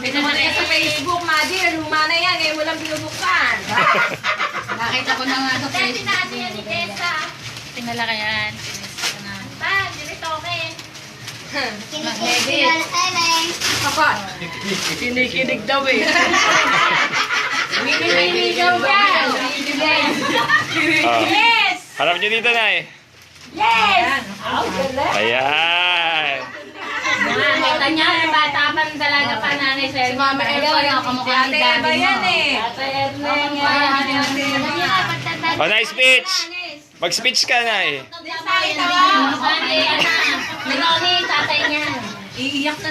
Nakita ko na sa Facebook, Madi, luma na yan, ngayon mo lang binubuksan. Nakita ko na nga sa Facebook. Dati yan ni Tessa. Tinala ka yan. Pa, dito okay. Papa, kinikinig daw eh. Kinikinig daw yan. Yes! Harap nyo dito na eh. Yes! Ayan. Kita niya, bata pa talaga pa nanay sa Si Mama Eva, kamukha Ate Eva yan eh. Ate Eva. Oh, nice speech. Mag-speech ka na eh. Ni tatay niya. Iiyak na